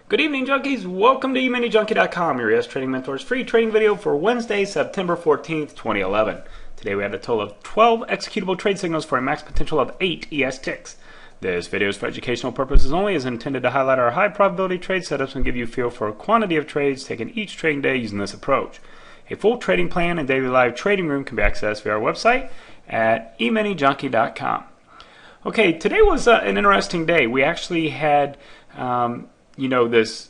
Good evening, junkies. Welcome to EminiJunkie.com, your ES Trading Mentor's free trading video for Wednesday, September 14th, 2011. Today we had a total of 12 executable trade signals for a max potential of 8 ES ticks. This video is for educational purposes only, is intended to highlight our high probability trade setups and give you a feel for a quantity of trades taken each trading day using this approach. A full trading plan and daily live trading room can be accessed via our website at EminiJunkie.com. Okay, today was an interesting day. We actually had this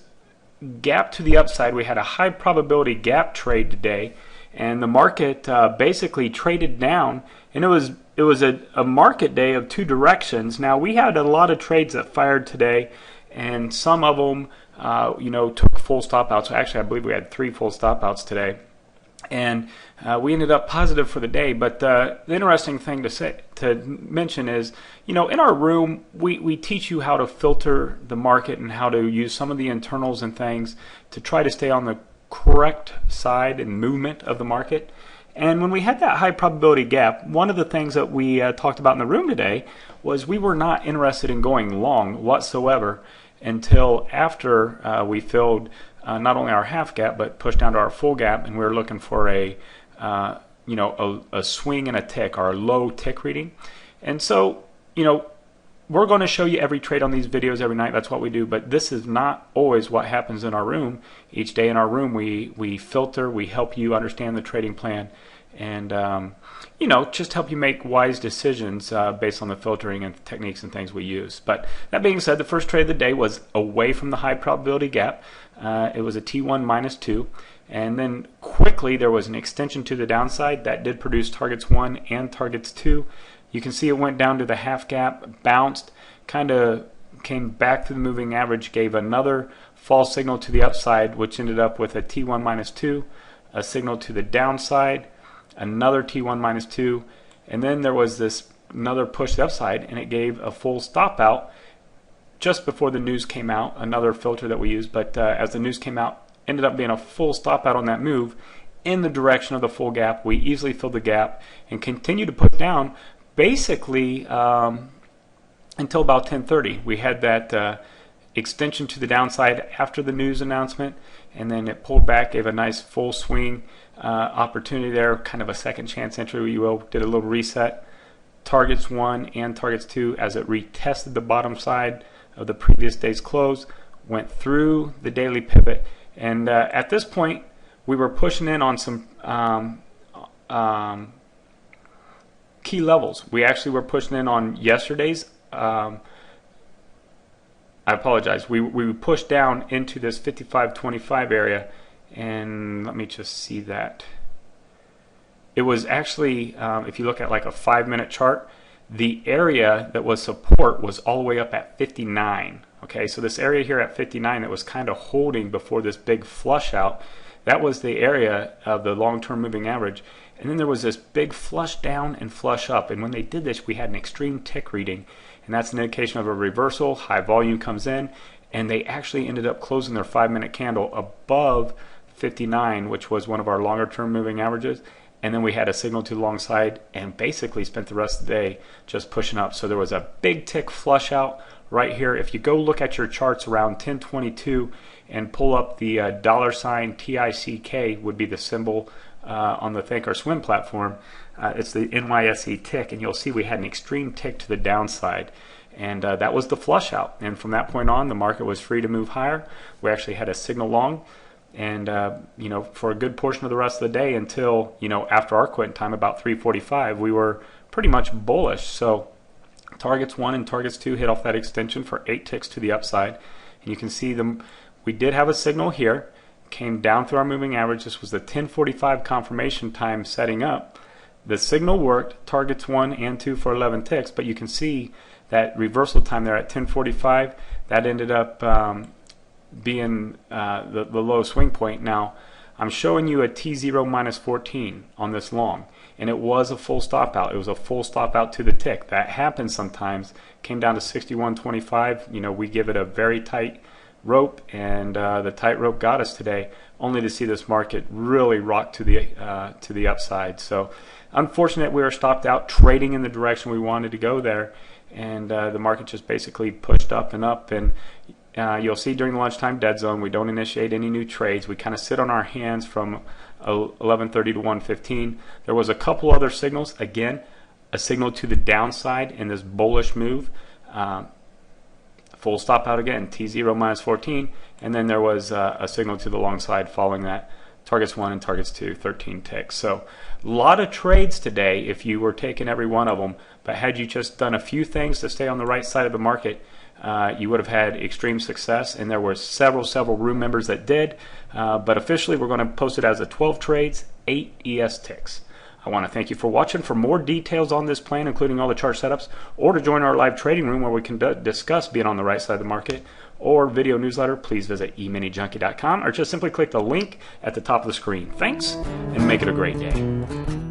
gap to the upside. We had a high probability gap trade today, and the market basically traded down, and it was a market day of two directions. Now, we had a lot of trades that fired today, and some of them took full stop outs. Actually, I believe we had 3 full stop outs today, and we ended up positive for the day. But the interesting thing to mention is, in our room we teach you how to filter the market and how to use some of the internals and things to try to stay on the correct side and movement of the market. And when we had that high probability gap, one of the things that we talked about in the room today was we were not interested in going long whatsoever until after we filled not only our half gap but pushed down to our full gap, and we were looking for a swing and a tick, our low tick reading. And so we're going to show you every trade on these videos every night. That's what we do, but this is not always what happens in our room. Each day in our room we filter, we help you understand the trading plan, and just help you make wise decisions based on the filtering and techniques and things we use. But that being said, the first trade of the day was away from the high probability gap. It was a T1 -2, and then quickly there was an extension to the downside that did produce targets 1 and targets 2. You can see it went down to the half gap, bounced, kind of came back to the moving average, gave another false signal to the upside, which ended up with a T1 -2, a signal to the downside, another T1 -2, and then there was another push to the upside, and it gave a full stop out just before the news came out, another filter that we use. But as the news came out, ended up being a full stop out on that move in the direction of the full gap. We easily filled the gap and continued to push down basically until about 10:30. We had that extension to the downside after the news announcement, and then it pulled back, gave a nice full swing opportunity there, kind of a second chance entry, you will. Did a little reset, targets 1 and targets 2 as it retested the bottom side of the previous day's close, went through the daily pivot, and at this point we were pushing in on some key levels. We actually were pushing in on yesterday's I apologize, we pushed down into this 55.25 area, and let me just see that. It was actually, if you look at like a 5-minute chart, the area that was support was all the way up at 59. Okay, so this area here at 59 that was kind of holding before this big flush out, that was the area of the long-term moving average. And then there was this big flush down and flush up, and when they did this we had an extreme tick reading, and that's an indication of a reversal. High volume comes in, and they actually ended up closing their 5-minute candle above 59, which was one of our longer term moving averages. And then we had a signal to the long side and basically spent the rest of the day just pushing up. So there was a big tick flush out right here. If you go look at your charts around 1022 and pull up the $ TICK would be the symbol on the Think or Swim platform. It's the NYSE tick, and you'll see we had an extreme tick to the downside, and that was the flush out. And from that point on, the market was free to move higher. We actually had a signal long, and for a good portion of the rest of the day until after our quitting time about 3:45, we were pretty much bullish. So targets 1 and targets 2 hit off that extension for 8 ticks to the upside, and you can see them. We did have a signal here, came down through our moving average. This was the 10:45 confirmation time setting up. The signal worked, targets 1 and 2 for 11 ticks, but you can see that reversal time there at 10:45, that ended up being the low swing point. Now I'm showing you a T0 -14 on this long, and it was a full stop out. It was a full stop out to the tick. That happens sometimes. Came down to 61.25. We give it a very tight rope, and the tight rope got us today, only to see this market really rock to the upside. So unfortunate we were stopped out trading in the direction we wanted to go there, and the market just basically pushed up and up. And you'll see during the lunchtime dead zone, we don't initiate any new trades. We kind of sit on our hands from 11:30 to 1:15. There was a couple other signals. Again, a signal to the downside in this bullish move. Full stop out again, T0 minus 14, and then there was a signal to the long side following that. Targets 1 and targets 2, 13 ticks. So a lot of trades today if you were taking every one of them, but had you just done a few things to stay on the right side of the market, you would have had extreme success. And there were several room members that did, but officially we're going to post it as a 12 trades, 8 ES ticks. I want to thank you for watching. For more details on this plan, including all the chart setups, or to join our live trading room where we can discuss being on the right side of the market, or video newsletter, please visit EminiJunkie.com, or just simply click the link at the top of the screen. Thanks, and make it a great day.